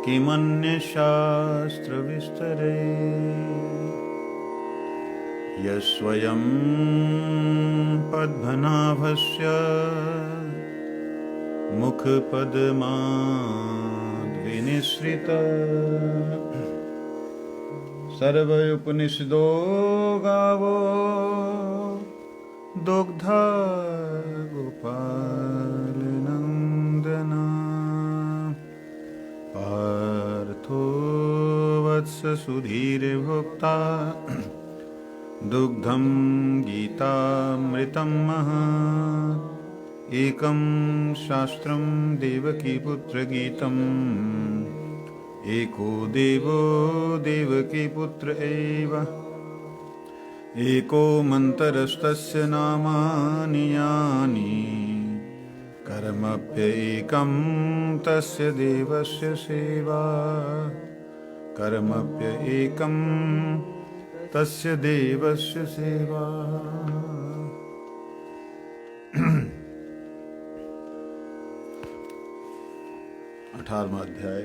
किमन्यशास्त्रविस्तरे यस्वयं पद्मनाभस्य मुखपद्माद्विनिसृत सर्वोपनिषदो गावो दुग्धा गोपालनन्दना पार्थो वत्स सुधीर्भोक्ता दुग्धं गीतामृतं महत् एकं शास्त्रं देवकीपुत्रगीतम् एको देवो देवकीपुत्र एव एको मन्त्रस्तस्य नामानि यानि कर्मप्येकं तस्य देवस्य सेवा कर्मप्येकं तस्य देवस्य सेवा। 18वां अध्याय।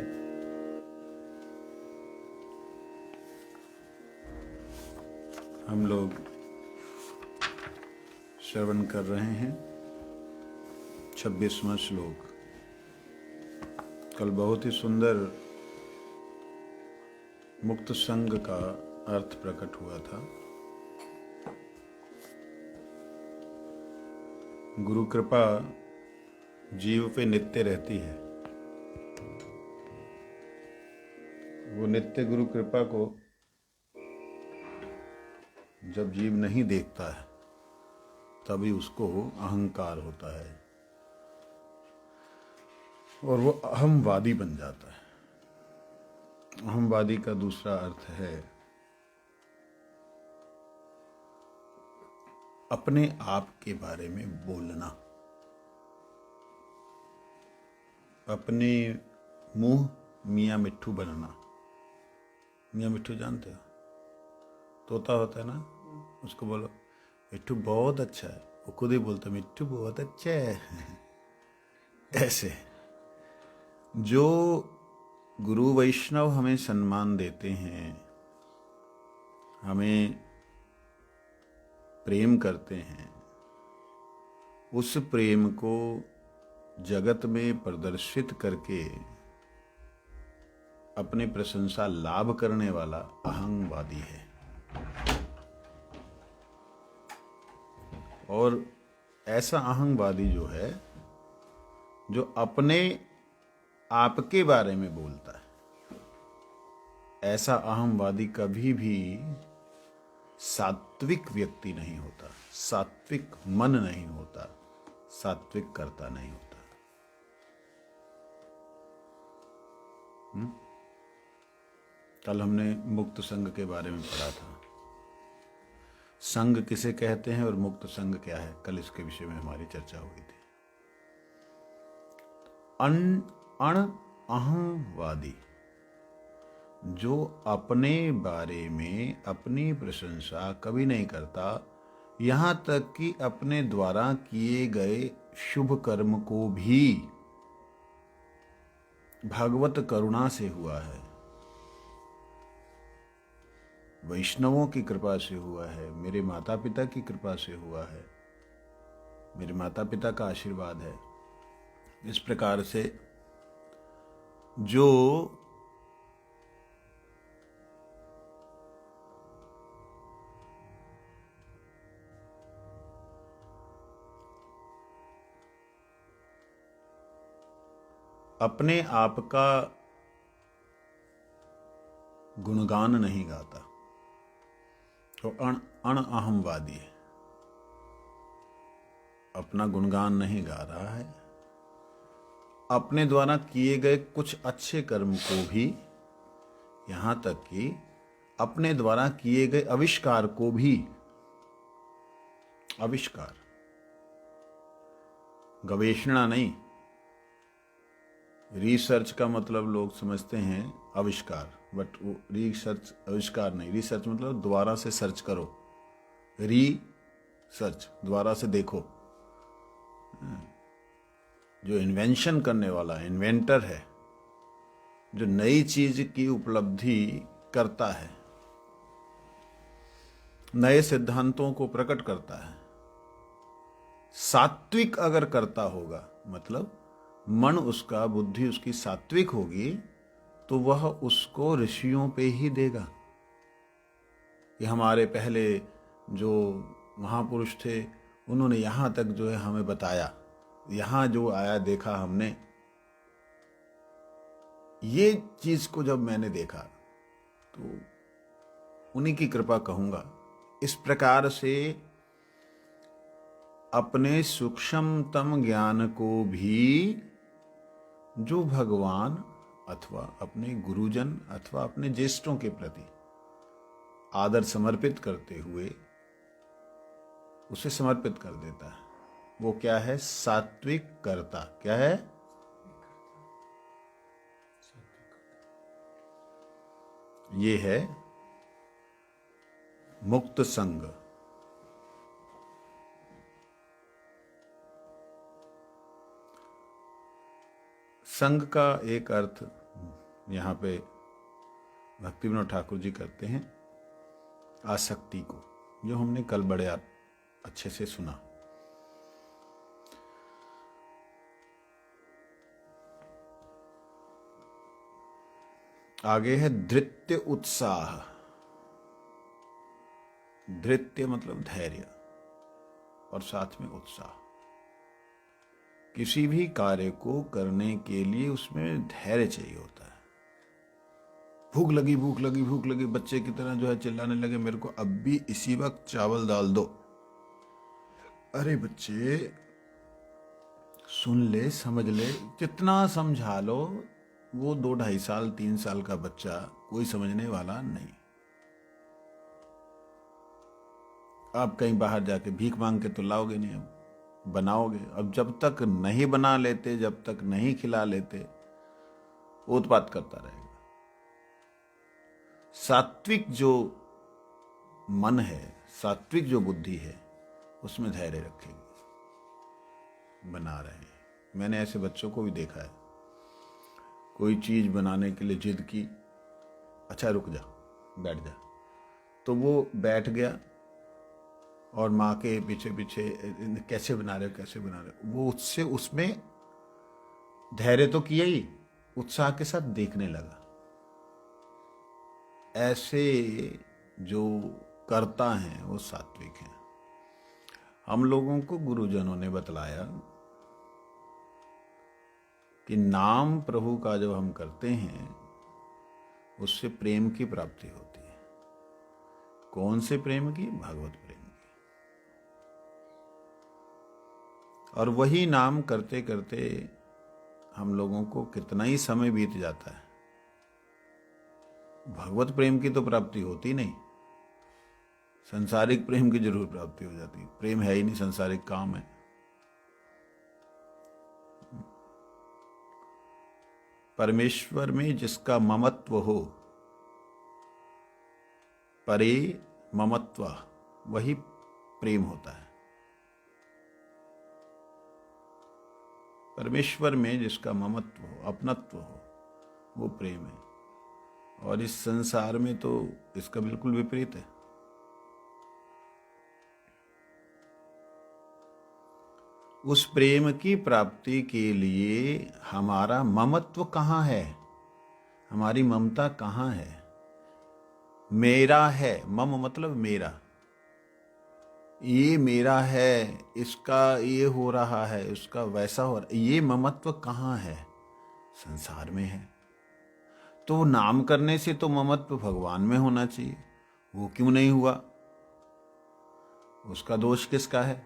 हम लोग श्रवण कर रहे हैं 26वां श्लोक। कल बहुत ही सुंदर मुक्त संग का अर्थ प्रकट हुआ था। गुरु कृपा जीव पे नित्य रहती है। वो नित्य गुरु कृपा को जब जीव नहीं देखता है तभी उसको अहंकार होता है और वो अहंवादी बन जाता है। अहंवादी का दूसरा अर्थ है अपने आप के बारे में बोलना। अपने मुंह मियाँ मिट्ठू बनना। मियाँ मिट्ठू जानते हो? तोता होता है ना, उसको बोलो मिट्ठू बहुत अच्छा है, वो खुद ही बोलता है मिट्ठू बहुत अच्छा है। ऐसे जो गुरु वैष्णव हमें सम्मान देते हैं, हमें प्रेम करते हैं, उस प्रेम को जगत में प्रदर्शित करके अपने प्रशंसा लाभ करने वाला अहंवादी है। और ऐसा अहंवादी जो है, जो अपने आप के बारे में बोलता है, ऐसा अहंवादी कभी भी सात्विक व्यक्ति नहीं होता, सात्विक मन नहीं होता, सात्विक कर्ता नहीं होता। कल हमने मुक्त संग के बारे में पढ़ा था। संग किसे कहते हैं और मुक्त संग क्या है, कल इसके विषय में हमारी चर्चा हुई थी। अहंवादी जो अपने बारे में अपनी प्रशंसा कभी नहीं करता, यहां तक कि अपने द्वारा किए गए शुभ कर्म को भी भगवत करुणा से हुआ है, वैष्णवों की कृपा से हुआ है, मेरे माता पिता की कृपा से हुआ है, मेरे माता पिता का आशीर्वाद है। इस प्रकार से जो अपने आप का गुणगान नहीं गाता तो अहंवादी है। अपना गुणगान नहीं गा रहा है, अपने द्वारा किए गए कुछ अच्छे कर्म को भी, यहां तक कि अपने द्वारा किए गए आविष्कार को भी, आविष्कार गवेषणा नहीं, रिसर्च का मतलब लोग समझते हैं आविष्कार, बट वो रिसर्च आविष्कार नहीं। रिसर्च मतलब दोबारा से सर्च करो, रिसर्च दोबारा से देखो। जो इन्वेंशन करने वाला इन्वेंटर है, जो नई चीज की उपलब्धि करता है, नए सिद्धांतों को प्रकट करता है, सात्विक अगर करता होगा, मतलब मन उसका, बुद्धि उसकी सात्विक होगी, तो वह उसको ऋषियों पे ही देगा। कि हमारे पहले जो महापुरुष थे उन्होंने यहाँ तक जो है हमें बताया, यहाँ जो आया देखा हमने, ये चीज को जब मैंने देखा तो उन्हीं की कृपा कहूंगा। इस प्रकार से अपने सूक्ष्मतम ज्ञान को भी जो भगवान अथवा अपने गुरुजन अथवा अपने ज्येष्ठों के प्रति आदर समर्पित करते हुए उसे समर्पित कर देता है, वो क्या है? सात्विक कर्ता। क्या है? ये है मुक्त संग। संग का एक अर्थ यहाँ पे भक्ति विनोद ठाकुर जी करते हैं आसक्ति को, जो हमने कल बड़े अच्छे से सुना। आगे है धृत्य उत्साह। धृत्य मतलब धैर्य और साथ में उत्साह। किसी भी कार्य को करने के लिए उसमें धैर्य चाहिए होता है। भूख लगी भूख लगी भूख लगी, बच्चे की तरह जो है चिल्लाने लगे मेरे को अब भी इसी वक्त चावल डाल दो। अरे बच्चे सुन ले, समझ ले, जितना समझा लो, वो 2-2.5 साल 3 साल का बच्चा कोई समझने वाला नहीं। आप कहीं बाहर जाके भीख मांग के तो लाओगे नहीं, अब बनाओगे। अब जब तक नहीं बना लेते, जब तक नहीं खिला लेते, वो उत्पात करता रहेगा। सात्विक जो मन है, सात्विक जो बुद्धि है, उसमें धैर्य रखेगी। बना रहे हैं, मैंने ऐसे बच्चों को भी देखा है। कोई चीज बनाने के लिए जिद की, अच्छा रुक जा, बैठ जा, तो वो बैठ गया और माँ के पीछे पीछे कैसे बना रहे हो कैसे बना रहे हो, वो उससे उसमें धैर्य तो किया ही, उत्साह के साथ देखने लगा। ऐसे जो करता हैं वो सात्विक हैं। हम लोगों को गुरुजनों ने बतलाया कि नाम प्रभु का जब हम करते हैं उससे प्रेम की प्राप्ति होती है। कौन से प्रेम की? भगवत प्रेम की। और वही नाम करते करते हम लोगों को कितना ही समय बीत जाता है, भगवत प्रेम की तो प्राप्ति होती नहीं, संसारिक प्रेम की जरूर प्राप्ति हो जाती है। प्रेम है ही नहीं, संसारिक काम है। परमेश्वर में जिसका ममत्व हो, परे ममत्व, वही प्रेम होता है। परमेश्वर में जिसका ममत्व हो, अपनत्व हो, वो प्रेम है। और इस संसार में तो इसका बिल्कुल विपरीत है। उस प्रेम की प्राप्ति के लिए हमारा ममत्व कहाँ है, हमारी ममता कहाँ है? मेरा है, मम मतलब मेरा, ये मेरा है, इसका ये हो रहा है, उसका वैसा हो रहा है, ये ममत्व कहाँ है? संसार में है। तो नाम करने से तो ममत्व भगवान में होना चाहिए, वो क्यों नहीं हुआ? उसका दोष किसका है?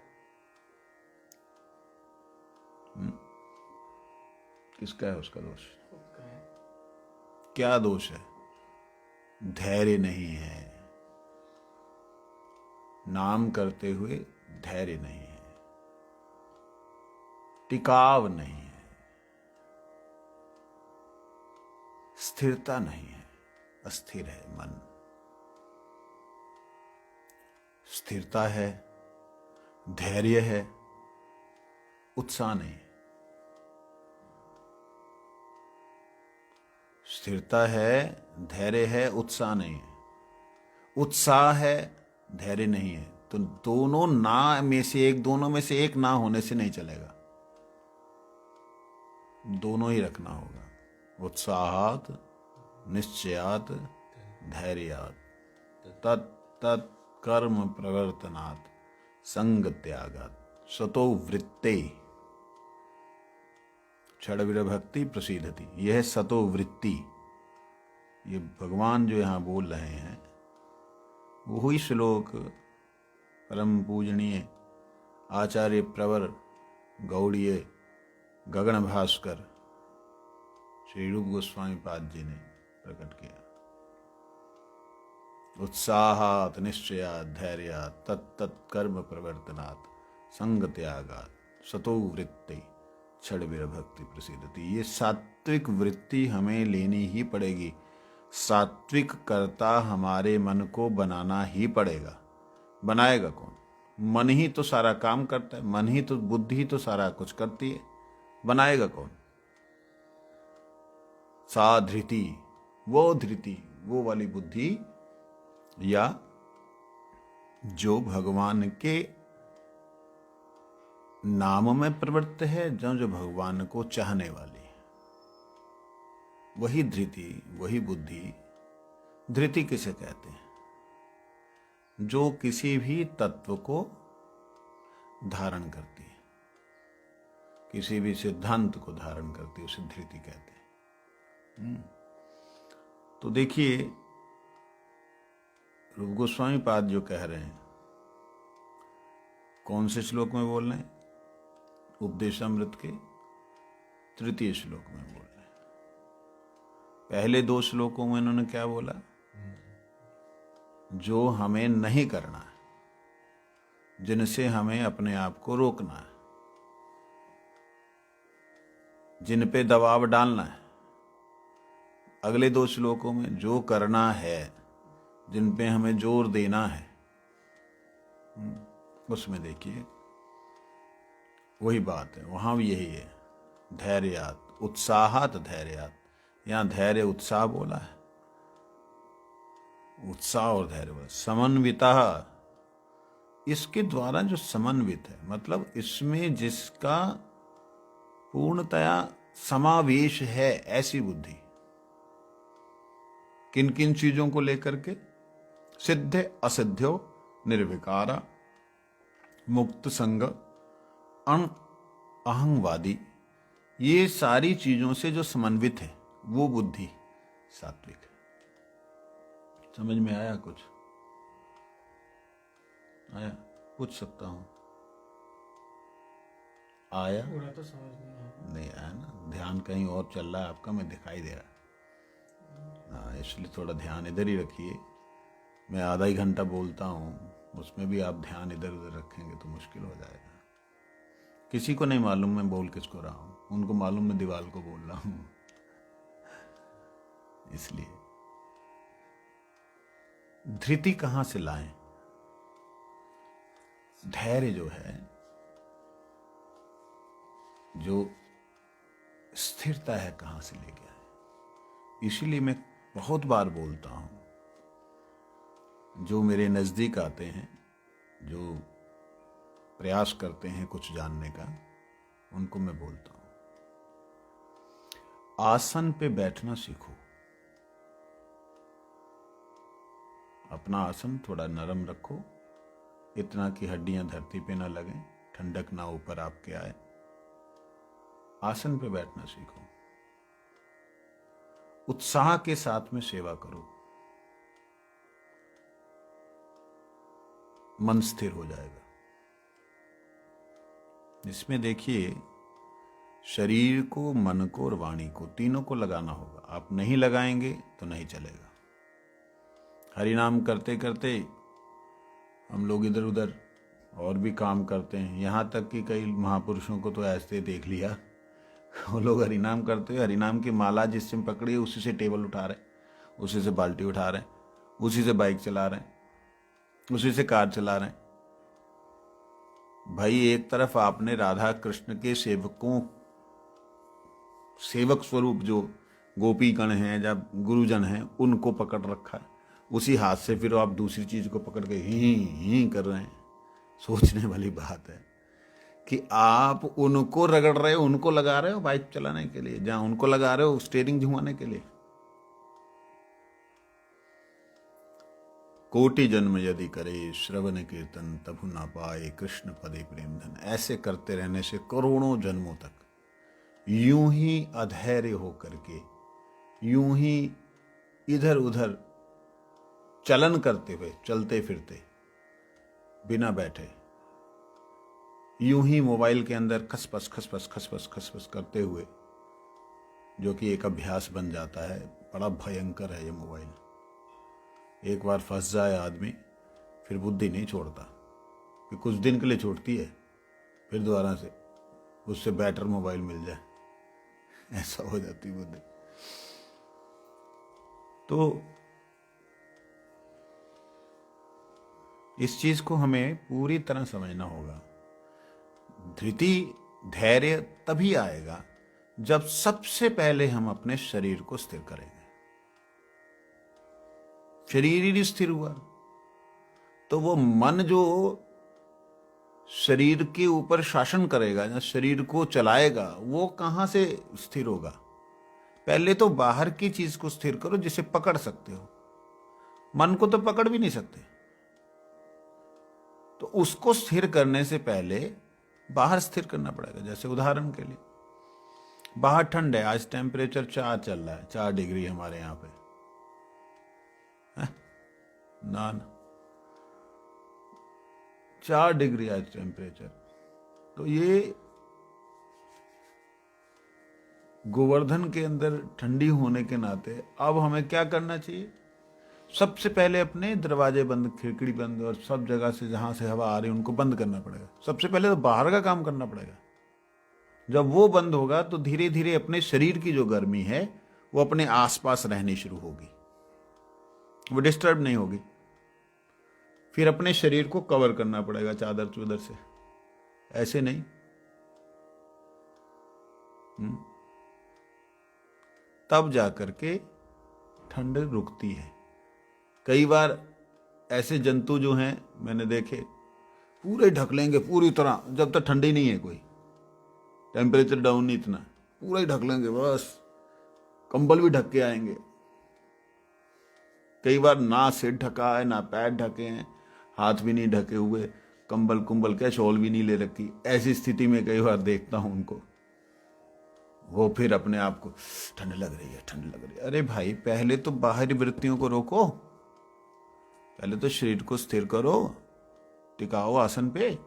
किसका है उसका दोष? क्या दोष है? धैर्य नहीं है। नाम करते हुए धैर्य नहीं है, टिकाव नहीं है, स्थिरता नहीं है, अस्थिर है मन। स्थिरता है, धैर्य है, उत्साह नहीं। स्थिरता है, धैर्य है, उत्साह नहीं है। उत्साह है, धैर्य नहीं है, तो दोनों ना में से एक, दोनों में से एक ना होने से नहीं चलेगा, दोनों ही रखना होगा। उत्साहात निश्चयात धैर्यात तत् कर्म प्रवर्तनात् संग त्यागात् सतो वृत्ते क्षण विरभक्ति प्रसिद्धति। यह सतो वृत्ति, ये भगवान जो यहाँ बोल रहे हैं वही श्लोक परम पूजनीय आचार्य प्रवर गौड़ीय गगन भास्कर श्री रूप गोस्वामी पाद जी ने प्रकट किया। उत्साहात निश्चयात धैर्यात तत् कर्म प्रवर्तनात् संग त्यागात् सतो वृत्ति क्षण विरभक्ति प्रसिद्धति। ये सात्विक वृत्ति हमें लेनी ही पड़ेगी। सात्विक कर्ता हमारे मन को बनाना ही पड़ेगा। बनाएगा कौन? मन ही तो सारा काम करता है, मन ही तो, बुद्धि ही तो सारा कुछ करती है। बनाएगा कौन? सा धृति, वो धृति, वो वाली बुद्धि, या जो भगवान के नाम में प्रवृत्त है, जो भगवान को चाहने वाली है, वही धृति, वही बुद्धि। धृति किसे कहते हैं? जो किसी भी तत्व को धारण करती है, किसी भी सिद्धांत को धारण करती है, उसे धृति कहते हैं। तो देखिए रूप गोस्वामी पाद जो कह रहे हैं, कौन से श्लोक में बोल रहे हैं? उपदेशामृत के 3 श्लोक में बोल रहे हैं। पहले 2 श्लोकों में इन्होंने क्या बोला? जो हमें नहीं करना है, जिनसे हमें अपने आप को रोकना है, जिन पे दबाव डालना है। अगले 2 श्लोकों में जो करना है, जिन पे हमें जोर देना है, उसमें देखिए वही बात है, वहां भी यही है। धैर्यात उत्साहात धैर्यात, यहां धैर्य उत्साह बोला है, उत्साह और धैर्य बोला। समन्विता, इसके द्वारा जो समन्वित है, मतलब इसमें जिसका पूर्णतया समावेश है, ऐसी बुद्धि। किन किन चीजों को लेकर के? सिद्ध असिद्ध्यो निर्विकारा मुक्त संग अहंवादी, ये सारी चीजों से जो समन्वित है, वो बुद्धि सात्विक है। समझ में आया? कुछ आया? पूछ सकता हूं? आया? पूरा तो समझ नहीं आया ना? ध्यान कहीं और चल रहा है आपका, मैं दिखाई दे रहा। हाँ, इसलिए थोड़ा ध्यान इधर ही रखिए। मैं आधा ही घंटा बोलता हूँ, उसमें भी आप ध्यान इधर उधर रखेंगे तो मुश्किल हो जाएगा। किसी को नहीं मालूम मैं बोल किसको रहा हूँ, उनको मालूम मैं दीवार को बोल रहा हूँ। इसलिए धृति कहां से लाएं? धैर्य जो है, जो स्थिरता है, कहां से लेके आए? इसीलिए मैं बहुत बार बोलता हूं, जो मेरे नजदीक आते हैं, जो प्रयास करते हैं कुछ जानने का, उनको मैं बोलता हूं, आसन पे बैठना सीखो। अपना आसन थोड़ा नरम रखो, इतना कि हड्डियां धरती पे ना लगें, ठंडक ना ऊपर आपके आए। आसन पे बैठना सीखो। उत्साह के साथ में सेवा करो, मन स्थिर हो जाएगा। इसमें देखिए, शरीर को, मन को और वाणी को, तीनों को लगाना होगा। आप नहीं लगाएंगे तो नहीं चलेगा। हरिनाम करते करते हम लोग इधर उधर और भी काम करते हैं। यहाँ तक कि कई महापुरुषों को तो ऐसे देख लिया, वो लोग हरिनाम करते हुए हरिनाम की माला जिससे पकड़ी है, उसी से टेबल उठा रहे, उसी से बाल्टी उठा रहे, उसी से बाइक चला रहे, उसी से कार चला रहे हैं। भाई, एक तरफ आपने राधा कृष्ण के सेवक स्वरूप जो गोपीगण हैं या गुरुजन हैं उनको पकड़ रखा है, उसी हाथ से फिर आप दूसरी चीज को पकड़ के ही कर रहे हैं। सोचने वाली बात है कि आप उनको रगड़ रहे हो, उनको लगा रहे हो बाइक चलाने के लिए, जहां उनको लगा रहे हो स्टीयरिंग घुमाने के लिए। कोटि जन्म यदि करे श्रवण कीर्तन तबु ना पाए कृष्ण पदे प्रेम धन। ऐसे करते रहने से करोड़ों जन्मों तक यूं ही अधैर्य होकर के, यूं ही इधर उधर चलन करते हुए, चलते फिरते बिना बैठे, यूं ही मोबाइल के अंदर खसपस खसपस खसपस खसपस करते हुए, जो कि एक अभ्यास बन जाता है। बड़ा भयंकर है ये मोबाइल। एक बार फंस जाए आदमी फिर बुद्धि नहीं छोड़ता, कि कुछ दिन के लिए छोड़ती है, फिर दोबारा से उससे बेटर मोबाइल मिल जाए, ऐसा हो जाती बुद्धि। तो इस चीज को हमें पूरी तरह समझना होगा। धृति, धैर्य तभी आएगा जब सबसे पहले हम अपने शरीर को स्थिर करेंगे। शरीर ही नहीं स्थिर हुआ तो वो मन जो शरीर के ऊपर शासन करेगा या शरीर को चलाएगा, वो कहां से स्थिर होगा? पहले तो बाहर की चीज को स्थिर करो जिसे पकड़ सकते हो। मन को तो पकड़ भी नहीं सकते, तो उसको स्थिर करने से पहले बाहर स्थिर करना पड़ेगा। जैसे उदाहरण के लिए, बाहर ठंड है, आज टेम्परेचर 4 चल रहा है, 4 डिग्री हमारे यहां पे है ना, 4 डिग्री आज टेम्परेचर। तो ये गोवर्धन के अंदर ठंडी होने के नाते अब हमें क्या करना चाहिए? सबसे पहले अपने दरवाजे बंद, खिड़की बंद, और सब जगह से जहां से हवा आ रही है उनको बंद करना पड़ेगा। सबसे पहले तो बाहर का काम करना पड़ेगा। जब वो बंद होगा तो धीरे धीरे अपने शरीर की जो गर्मी है वो अपने आसपास रहनी शुरू होगी, वो डिस्टर्ब नहीं होगी। फिर अपने शरीर को कवर करना पड़ेगा चादर चूदर से, ऐसे नहीं। तब जाकर के ठंड रुकती है। कई बार ऐसे जंतु जो हैं मैंने देखे, पूरे ढक लेंगे पूरी तरह, जब तक ठंडी नहीं है, कोई टेम्परेचर डाउन नहीं इतना, पूरा ही ढक लेंगे, बस कंबल भी ढक के आएंगे। कई बार ना सिर ढका है ना पैर ढके हैं, हाथ भी नहीं ढके हुए, कंबल कुंबल क्या शॉल भी नहीं ले रखी। ऐसी स्थिति में कई बार देखता हूं उनको, वो फिर अपने आप को ठंड लग रही है, ठंड लग रही है। अरे भाई, पहले तो बाहरी वृत्तियों को रोको, पहले तो शरीर को स्थिर करो, टिकाओ आसन पे।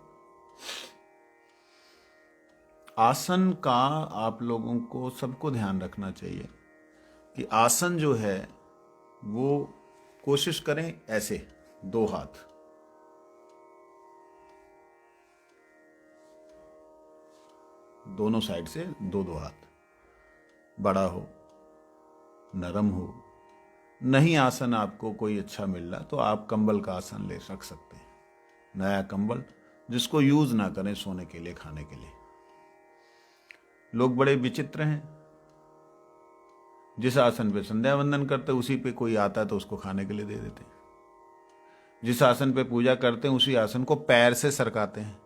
आसन का आप लोगों को सबको ध्यान रखना चाहिए कि आसन जो है वो कोशिश करें ऐसे, 2 हाथ, दोनों साइड से 2-2 हाथ, बड़ा हो, नरम हो। नहीं आसन आपको कोई अच्छा मिल रहा तो आप कंबल का आसन ले रख सकते हैं, नया कंबल जिसको यूज ना करें सोने के लिए, खाने के लिए। लोग बड़े विचित्र हैं, जिस आसन पे संध्या वंदन करते उसी पे कोई आता है तो उसको खाने के लिए दे देते हैं। जिस आसन पे पूजा करते हैं उसी आसन को पैर से सरकाते हैं।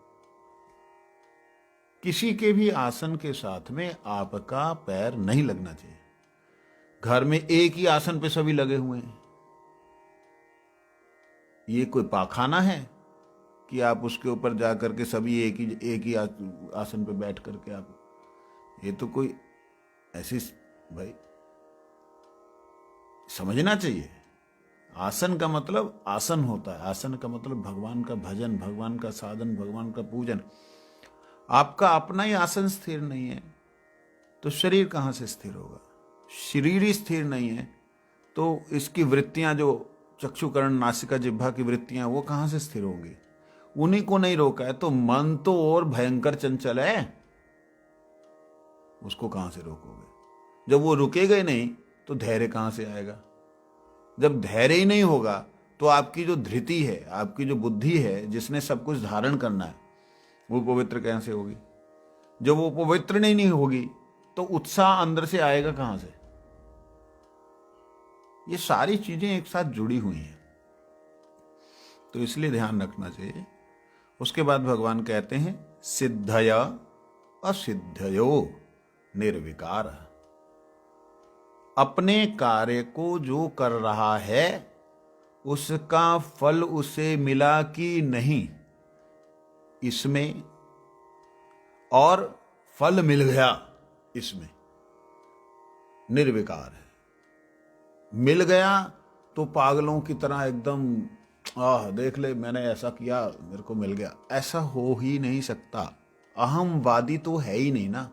किसी के भी आसन के साथ में आपका पैर नहीं लगना चाहिए। घर में एक ही आसन पे सभी लगे हुए हैं, ये कोई पाखाना है कि आप उसके ऊपर जाकर के सभी एक ही आसन पे बैठ करके आप, ये तो कोई ऐसी, भाई समझना चाहिए। आसन का मतलब आसन होता है, आसन का मतलब भगवान का भजन, भगवान का साधन, भगवान का पूजन। आपका अपना ही आसन स्थिर नहीं है तो शरीर कहां से स्थिर होगा? शरीर ही स्थिर नहीं है तो इसकी वृत्तियां, जो चक्षुकर्ण नासिका जिह्वा की वृत्तियां, वो कहां से स्थिर होंगी? उन्हीं को नहीं रोका है तो मन तो और भयंकर चंचल है, उसको कहां से रोकोगे? जब वो रुकेगा ही नहीं तो धैर्य कहां से आएगा? जब धैर्य ही नहीं होगा तो आपकी जो धृति है, आपकी जो बुद्धि है जिसने सब कुछ धारण करना है, वो पवित्र कैसे होगी? जब वो पवित्र नहीं होगी तो उत्साह अंदर से आएगा कहां से? ये सारी चीजें एक साथ जुड़ी हुई हैं, तो इसलिए ध्यान रखना चाहिए। उसके बाद भगवान कहते हैं सिद्धय असिद्धयो निर्विकार। अपने कार्य को जो कर रहा है उसका फल उसे मिला कि नहीं, इसमें, और फल मिल गया इसमें, निर्विकार है। मिल गया तो पागलों की तरह एकदम देख ले मैंने ऐसा किया मेरे को मिल गया, ऐसा हो ही नहीं सकता। अहमवादी तो है ही नहीं ना,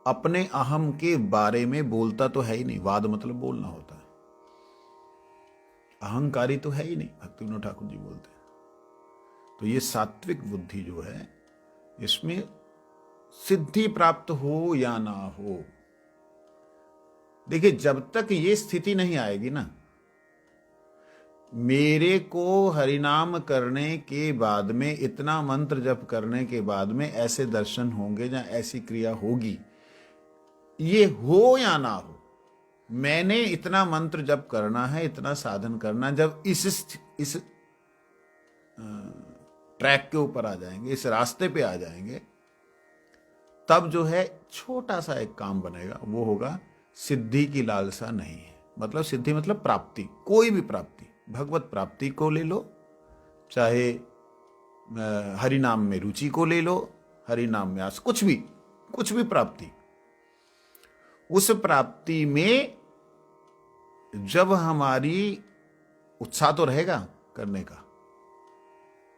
अपने अहम के बारे में बोलता तो है ही नहीं। वाद मतलब बोलना होता है, अहंकारी तो है ही नहीं, भक्ति विनोद ठाकुर जी बोलते हैं। तो ये सात्विक बुद्धि जो है, इसमें सिद्धि प्राप्त हो या ना हो, देखिए जब तक ये स्थिति नहीं आएगी ना, मेरे को हरिनाम करने के बाद में, इतना मंत्र जप करने के बाद में ऐसे दर्शन होंगे या ऐसी क्रिया होगी, ये हो या ना हो, मैंने इतना मंत्र जप करना है, इतना साधन करना, जब इस ट्रैक के ऊपर आ जाएंगे, इस रास्ते पे आ जाएंगे, तब जो है छोटा सा एक काम बनेगा, वो होगा सिद्धि की लालसा नहीं है। मतलब सिद्धि मतलब प्राप्ति, कोई भी प्राप्ति, भगवत प्राप्ति को ले लो, चाहे हरि नाम में रुचि को ले लो, हरि नाम में आस, कुछ भी प्राप्ति, उस प्राप्ति में जब हमारी उत्साह तो रहेगा करने का,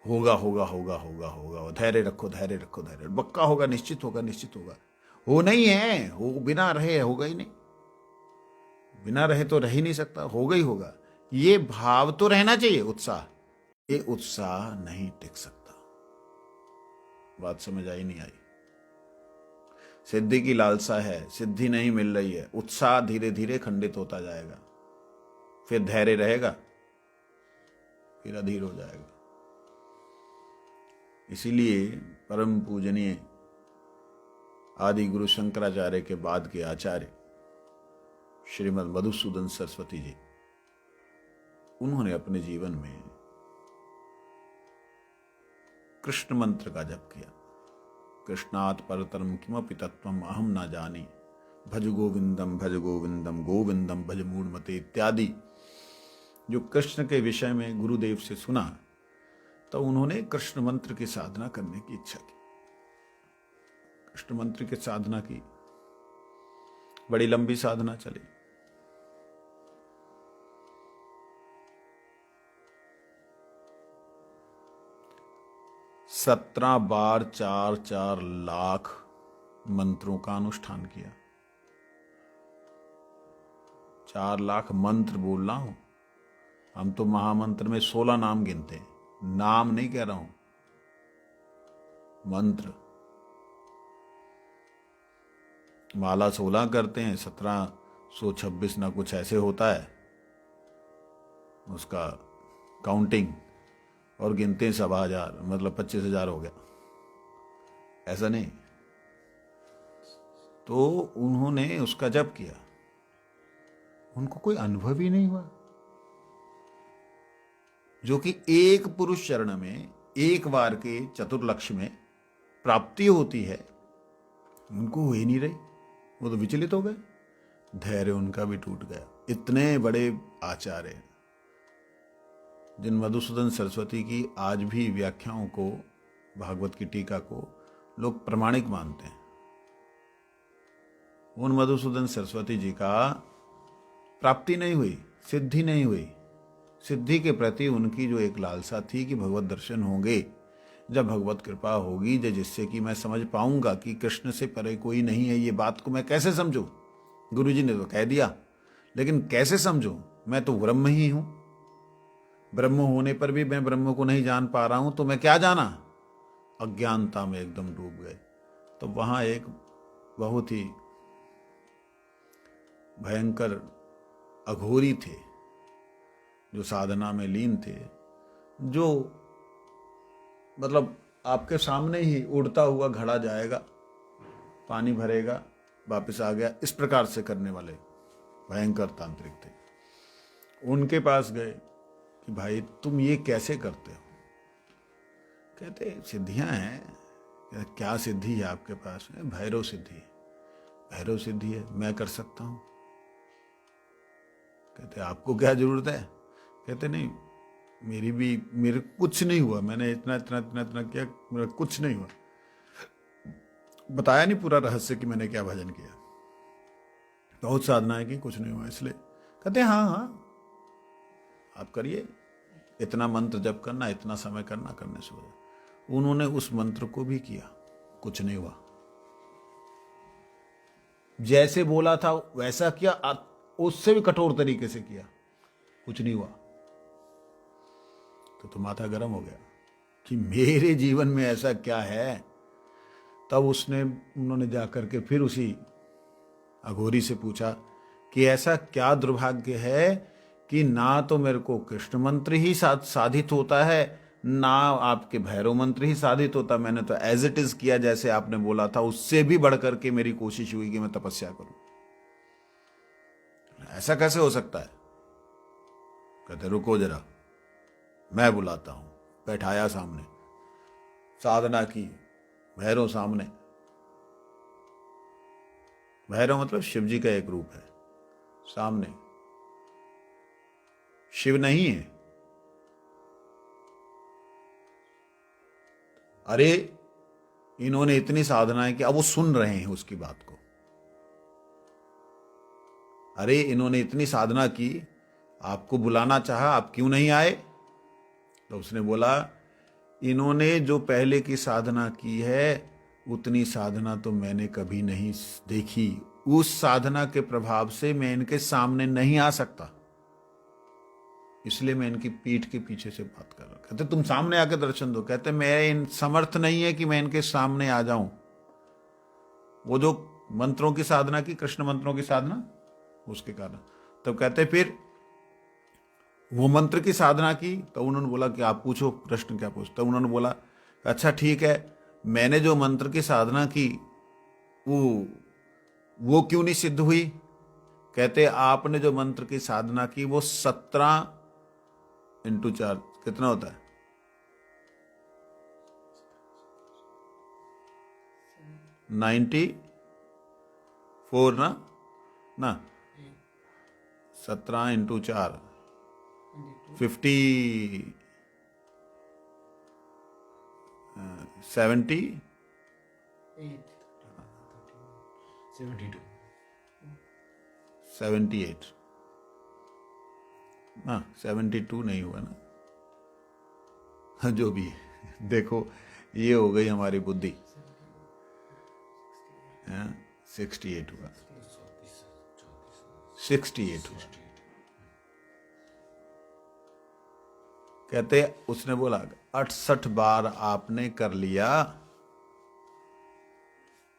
होगा होगा होगा होगा होगा, धैर्य रखो धैर्य रखो धैर्य, पक्का होगा, निश्चित होगा निश्चित होगा, हो नहीं है, हो बिना रहे होगा ही नहीं, बिना रहे तो रह ही नहीं सकता, होगा ही होगा, ये भाव तो रहना चाहिए, उत्साह। ये उत्साह नहीं टिक सकता। बात समझ आई नहीं आई? सिद्धि की लालसा है, सिद्धि नहीं मिल रही है, उत्साह धीरे धीरे खंडित होता जाएगा, फिर धैर्य रहेगा, फिर अधीर हो जाएगा। इसीलिए परम पूजनीय आदि गुरु शंकराचार्य के बाद के आचार्य श्रीमद् मधुसूदन सरस्वती जी, उन्होंने अपने जीवन में कृष्ण मंत्र का जप किया। कृष्णात् परतरम किमपि तत्वम अहम न जाने, भज गोविंदम गोविंदम भज मूढ़मते इत्यादि जो कृष्ण के विषय में गुरुदेव से सुना, तो उन्होंने कृष्ण मंत्र की साधना करने की इच्छा की। कृष्ण मंत्र की साधना की, बड़ी लंबी साधना चली। सत्रह बार 4-4 लाख मंत्रों का अनुष्ठान किया। 4 लाख मंत्र बोल रहा हूं, हम तो महामंत्र में 16 नाम गिनते हैं, नाम नहीं कह रहा हूं, मंत्र। माला 16 करते हैं, 1726 ना कुछ ऐसे होता है उसका काउंटिंग, और गिनते हैं 1000, मतलब 25,000 हो गया, ऐसा नहीं। तो उन्होंने उसका जप किया, उनको कोई अनुभव ही नहीं हुआ। जो कि एक पुरुष चरण में एक बार के चतुर्लक्ष्य में प्राप्ति होती है, उनको हो ही नहीं रही, वो तो विचलित हो गए, धैर्य उनका भी टूट गया। इतने बड़े आचार्य, जिन मधुसूदन सरस्वती की आज भी व्याख्याओं को, भागवत की टीका को लोग प्रमाणिक मानते हैं, उन मधुसूदन सरस्वती जी का प्राप्ति नहीं हुई, सिद्धि नहीं हुई। सिद्धि के प्रति उनकी जो एक लालसा थी कि भगवत दर्शन होंगे, जब भगवत कृपा होगी, जिससे कि मैं समझ पाऊंगा कि कृष्ण से परे कोई नहीं है, ये बात को मैं कैसे समझूं? गुरुजी ने तो कह दिया, लेकिन कैसे समझूं? मैं तो ब्रह्म ही हूं, ब्रह्म होने पर भी मैं ब्रह्म को नहीं जान पा रहा हूं, तो मैं क्या जाना? अज्ञानता में एकदम डूब गए। तो वहां एक बहुत ही भयंकर अघोरी थे, जो साधना में लीन थे, जो मतलब आपके सामने ही उड़ता हुआ घड़ा जाएगा, पानी भरेगा, वापस आ गया, इस प्रकार से करने वाले भयंकर तांत्रिक थे। उनके पास गए कि भाई तुम ये कैसे करते हो? कहते सिद्धियां हैं। कहते, क्या सिद्धि है आपके पास? है भैरव सिद्धि है। भैरव सिद्धि है, मैं कर सकता हूं। कहते आपको क्या जरूरत है? कहते नहीं, मेरे कुछ नहीं हुआ, मैंने इतना इतना इतना इतना किया, मेरा कुछ नहीं हुआ। बताया नहीं पूरा रहस्य कि मैंने क्या भजन किया, बहुत साधनाएं की, कुछ नहीं हुआ। इसलिए कहते हाँ हाँ आप करिए, इतना मंत्र जप करना, इतना समय करना, करने से हो जाए। उन्होंने उस मंत्र को भी किया, कुछ नहीं हुआ। जैसे बोला था वैसा किया, उससे भी कठोर तरीके से किया, कुछ नहीं हुआ। तो माथा गर्म हो गया कि मेरे जीवन में ऐसा क्या है। तब उन्होंने जाकर के फिर उसी अघोरी से पूछा कि ऐसा क्या दुर्भाग्य है कि ना तो मेरे को कृष्ण मंत्र ही साधित होता है, ना आपके भैरव मंत्र ही साधित होता। मैंने तो एज इट इज किया जैसे आपने बोला था, उससे भी बढ़कर के मेरी कोशिश हुई कि मैं तपस्या करूं। ऐसा कैसे हो सकता है? कहते रुको जरा, मैं बुलाता हूं। बैठाया सामने, साधना की, भैरव सामने। भैरव मतलब शिव जी का एक रूप है। सामने शिव नहीं है। अरे इन्होंने इतनी साधनाएं की, अब वो सुन रहे हैं उसकी बात को। अरे इन्होंने इतनी साधना की, आपको बुलाना चाहा, आप क्यों नहीं आए? तो उसने बोला इन्होंने जो पहले की साधना की है उतनी साधना तो मैंने कभी नहीं देखी। उस साधना के प्रभाव से मैं इनके सामने नहीं आ सकता, इसलिए मैं इनकी पीठ के पीछे से बात कर रहा। कहते तुम सामने आके दर्शन दो। कहते मैं इन समर्थ नहीं है कि मैं इनके सामने आ जाऊं। वो जो मंत्रों की साधना की, कृष्ण मंत्रों की साधना, उसके कारण। तब कहते फिर वो मंत्र की साधना की। तो उन्होंने बोला कि आप पूछो प्रश्न, क्या पूछता। उन्होंने बोला अच्छा ठीक है, मैंने जो मंत्र की साधना की वो क्यों नहीं सिद्ध हुई? कहते आपने जो मंत्र की साधना की वो 17 × 4 कितना होता है? 94 ना, ना 17 × 4 50 70 78 ना, 72 नहीं हुआ ना, जो भी है। देखो ये हो गई हमारी बुद्धि। 68 हुआ, 68 हुआ। कहते उसने बोला 68 बार आपने कर लिया,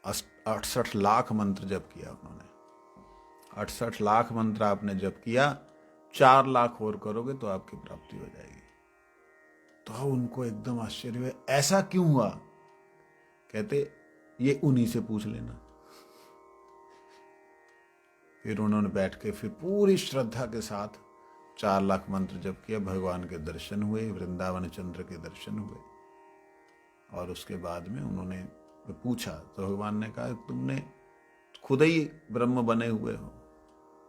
68 लाख मंत्र जप किया उन्होंने। 68 लाख मंत्र आपने जप किया, 4 लाख और करोगे तो आपकी प्राप्ति हो जाएगी। तो उनको एकदम आश्चर्य हुआ, ऐसा क्यों हुआ? कहते ये उन्हीं से पूछ लेना। फिर उन्होंने बैठ के फिर पूरी श्रद्धा के साथ 4 लाख मंत्र जप किया। भगवान के दर्शन हुए, वृंदावन चंद्र के दर्शन हुए। और उसके बाद में उन्होंने पूछा तो भगवान ने कहा तुमने खुद ही ब्रह्म बने हुए हो,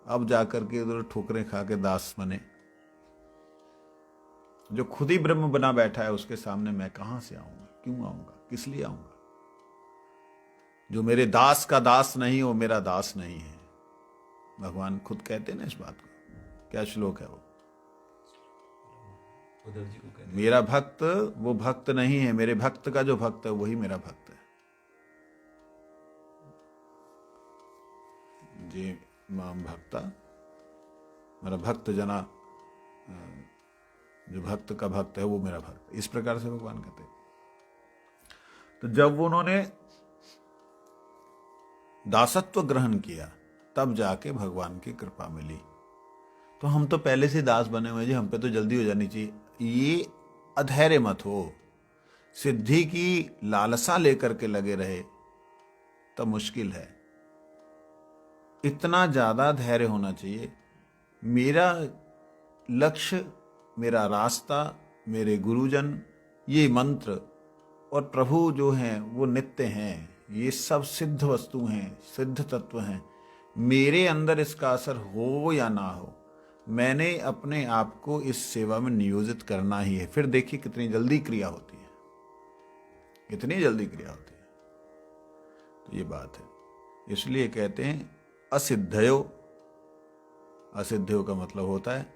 अब जाकर के उधर ठोकरें खा के दास बने। जो खुद ही ब्रह्म बना बैठा है उसके सामने मैं कहां से आऊंगा, क्यों आऊंगा, किस लिए आऊंगा? जो मेरे दास का दास नहीं हो, मेरा दास नहीं है। भगवान खुद कहते ना इस बात को। क्या श्लोक है वो? मेरा भक्त वो भक्त नहीं है, मेरे भक्त का जो भक्त है वही मेरा भक्त है। जी माम भक्ता, मेरा भक्त जना, जो भक्त का भक्त है वो मेरा भक्त। इस प्रकार से भगवान कहते। तो जब उन्होंने दासत्व ग्रहण किया तब जाके भगवान की कृपा मिली। तो हम तो पहले से दास बने हुए जी, हम पे तो जल्दी हो जानी चाहिए। ये अधैर्य मत हो, सिद्धि की लालसा लेकर के लगे रहे तब मुश्किल है। इतना ज्यादा धैर्य होना चाहिए। मेरा लक्ष्य, मेरा रास्ता, मेरे गुरुजन, ये मंत्र और प्रभु जो हैं वो नित्य हैं, ये सब सिद्ध वस्तु हैं, सिद्ध तत्व हैं। मेरे अंदर इसका असर हो या ना हो, मैंने अपने आप को इस सेवा में नियोजित करना ही है। फिर देखिए कितनी जल्दी क्रिया होती है, कितनी जल्दी क्रिया होती है। तो ये बात है, इसलिए कहते हैं असिद्धयो। असिद्धयो का मतलब होता है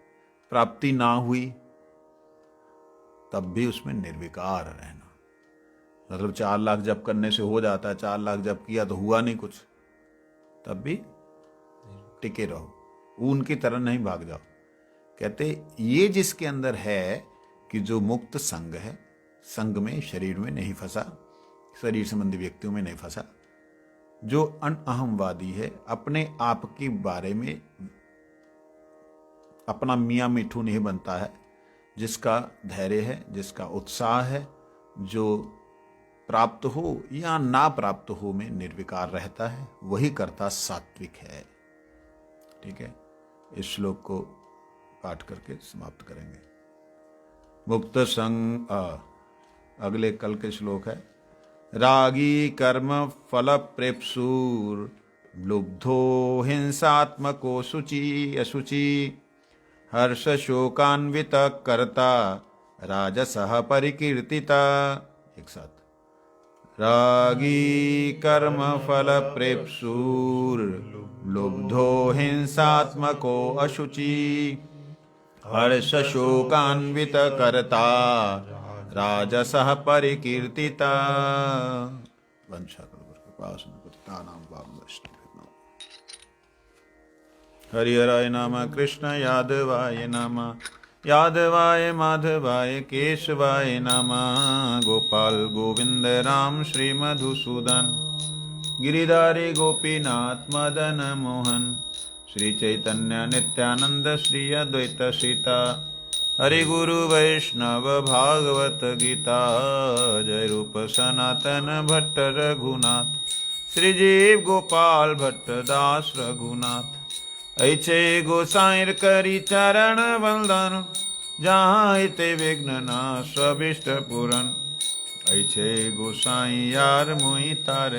प्राप्ति ना हुई तब भी उसमें निर्विकार रहना। मतलब 4 लाख जप करने से हो जाता है, 4 लाख जप किया तो हुआ नहीं कुछ, तब भी टिके रहो, ऊन की तरह नहीं भाग जाओ। कहते ये जिसके अंदर है कि जो मुक्त संग है, संग में, शरीर में नहीं फंसा, शरीर संबंधी व्यक्तियों में नहीं फंसा, जो अनअहमवादी है, अपने आप के बारे में अपना मियाँ मिठू नहीं बनता है, जिसका धैर्य है, जिसका उत्साह है, जो प्राप्त हो या ना प्राप्त हो में निर्विकार रहता है, वही कर्ता सात्विक है। ठीक है, इस श्लोक को पाठ करके समाप्त करेंगे। मुक्त संग अगले कल के श्लोक है, रागी कर्म फल प्रेप्सुर लुब्धो हिंसात्मको शुचि अशुचि हर्ष शोकान्वित कर्ता राजसः परिकीर्तिता। एक साथ, रागी कर्म फल प्रेप्सुर लुब्धो हिंसात्मको अशुचि हर्ष शोकान्वित कर्ता राजसः परिकीर्तिता। वंशा हरिहराय नमः, कृष्ण यादवाय नमः, यादवाय माधवाय केशवाय नमः, गोपाल गोविंद राम श्री मधुसूदन गिरिधारी गोपीनाथ मदन मोहन श्री चैतन्य नित्यानंद श्री अद्वैत सीता हरि गुरु वैष्णव भागवत गीता। जय रूप सनातन भट्ट रघुनाथ श्री जीव गोपाल भट्ट दास रघुनाथ। ऐचे गोसाइर करी चरण वंदन जहाँ हिते विघ्न नाश अभिष्ट पूरन। ऐचे गोसाई यार मोहि तार